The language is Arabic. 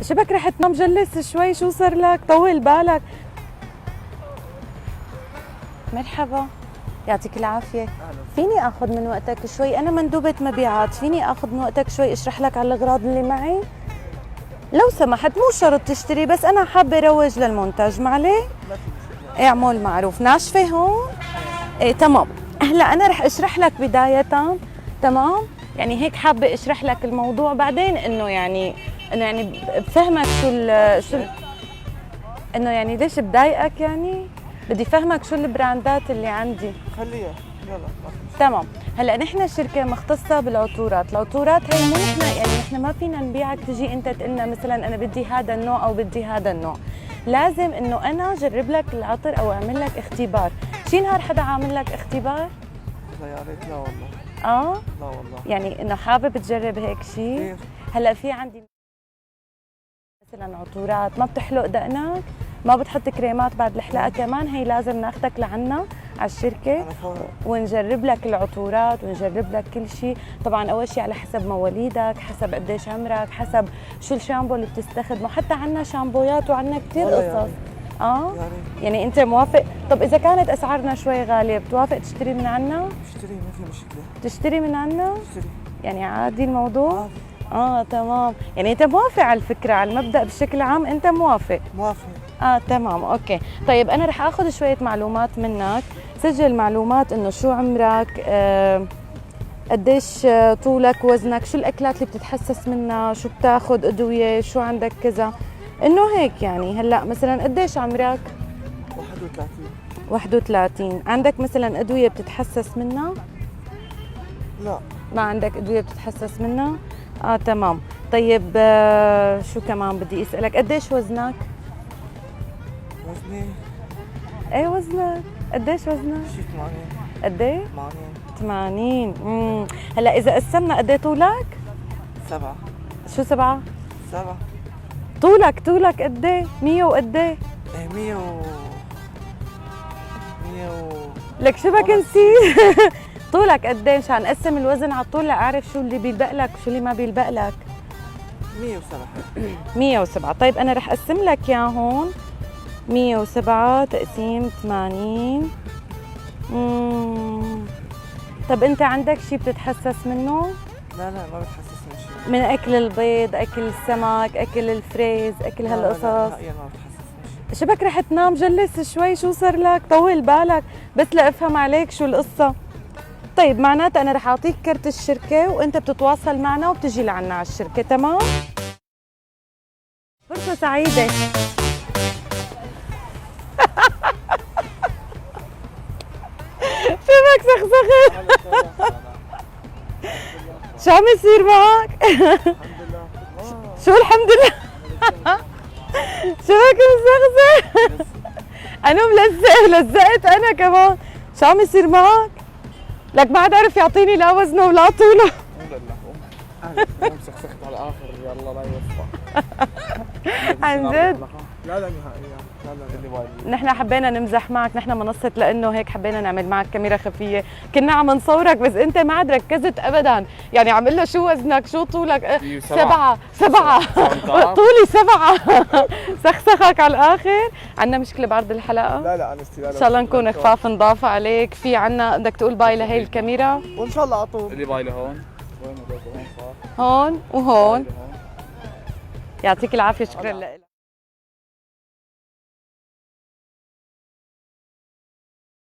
شبك رح تنام جلس شوي، شو صار لك؟ طول بالك. مرحبا، يعطيك العافية. فيني اخذ من وقتك شوي؟ انا مندوبة مبيعات، فيني اخذ من وقتك شوي اشرح لك على الاغراض اللي معي؟ لو سمحت، مو شرط تشتري، بس انا حابة اروج للمنتج، معلي؟ اعمل معروف. ناشفة هون؟ ايه تمام. هلا انا رح اشرح لك بداية، تمام؟ يعني هيك حابة اشرح لك الموضوع، بعدين انه يعني بفهمك شو انه يعني ليش بضايقك، يعني بدي فهمك شو البراندات اللي عندي. خليها يلا. تمام. هلا نحن شركه مختصه بالعطورات، العطورات هي مو نحن يعني نحن ما فينا نبيعك تجي انت تقلنا مثلا انا بدي هذا النوع او بدي هذا النوع، لازم انه انا اجرب لك العطر او اعمل لك اختبار. شي نهار حدا عامل لك اختبار؟ لا يا ريت، لا والله. لا والله. يعني انه حابب تجرب هيك شيء؟ هلا في عندي مثلا عطورات ما بتحلق دقنك، ما بتحط كريمات بعد الحلاقه كمان، هي لازم ناخذك لعنا على الشركه ونجرب لك العطورات ونجرب لك كل شيء. طبعا اول شيء على حسب مواليدك، حسب قديش عمرك، حسب شو الشامبو اللي بتستخدمه، حتى عنا شامبويات وعنا كثير قصص. يعني انت موافق؟ طب اذا كانت اسعارنا شوي غاليه بتوافق تشتري من عنا؟ اشتري، ما في مشكله. تشتري من عنا؟ اشتري. يعني عادي الموضوع؟ عادي. تمام. يعني انت موافق على الفكره، على المبدأ بشكل عام انت موافق؟ موافق. تمام، اوكي. طيب انا رح اخذ شويه معلومات منك، سجل معلومات انه شو عمرك، قديش طولك، وزنك، شو الاكلات اللي بتتحسس منها، شو بتاخذ ادويه، شو عندك كذا، انه هيك يعني. هلا مثلا قديش عمرك؟ 31. 31. عندك مثلا ادويه بتتحسس منها؟ لا. ما عندك ادويه بتتحسس منها؟ تمام. طيب شو كمان بدي اسالك، قديش وزنك؟ وزني؟ ايه وزنك؟ قديش وزنك؟ شي 80. قد ايه؟ 80. 80. هلا اذا قسمنا قد ايه طولك؟ 7. شو 7؟ 7. طولك قد ايه؟ 100 وقد ايه؟ 100 لك شبك نسيت. طولك قد ايه مشان نقسم الوزن على الطول لاعرف شو اللي بيلبق لك وشو اللي ما بيلبق لك. 107. 107. طيب انا رح اقسم لك اياه هون. 107 تقسيم 80. طب انت عندك شيء بتتحسس منه؟ لا ما بتحسس من شيء. من اكل البيض، اكل السمك، اكل الفريز، اكل هالقصص؟ لا ما بتحسس من شيء. شبك رح تنام جلس شوي، شو صار لك؟ طول بالك بس لافهم عليك شو القصه. طيب معناتها انا رح اعطيك كرت الشركه وانت بتتواصل معنا وبتجي لعنا على الشركه، تمام؟ فرصه سعيده. شبك سخسخت. شو عم يصير معك؟ الحمد لله. شو الحمد لله؟ شبك مسخسخ. انا لزقت انا كمان. شو عم يصير معك؟ لك ما عاد عرف يعطيني لا وزنه ولا طوله. الحمد لله. مسخسخت على الاخر، يلا لا يوفق. عن جد؟ لا نهائيا. لا. نحن حبينا نمزح معك، نحن منصة لأنه هيك حبينا نعمل معك كاميرا خفية، كنا عم نصورك بس أنت ما عاد ركزت أبدا، يعني عم له شو وزنك شو طولك. 7 طولي 7. سخسخك على الآخر. عنا مشكلة بعرض الحلقة؟ لا أنستي، لا إن شاء الله نكون خفاف نضافة عليك. في عنا بدك تقول باي لهي الكاميرا؟ وإن شاء الله على طول. اللي باي لهون. وين هون وهون. يعطيك العافية، شكرا لك.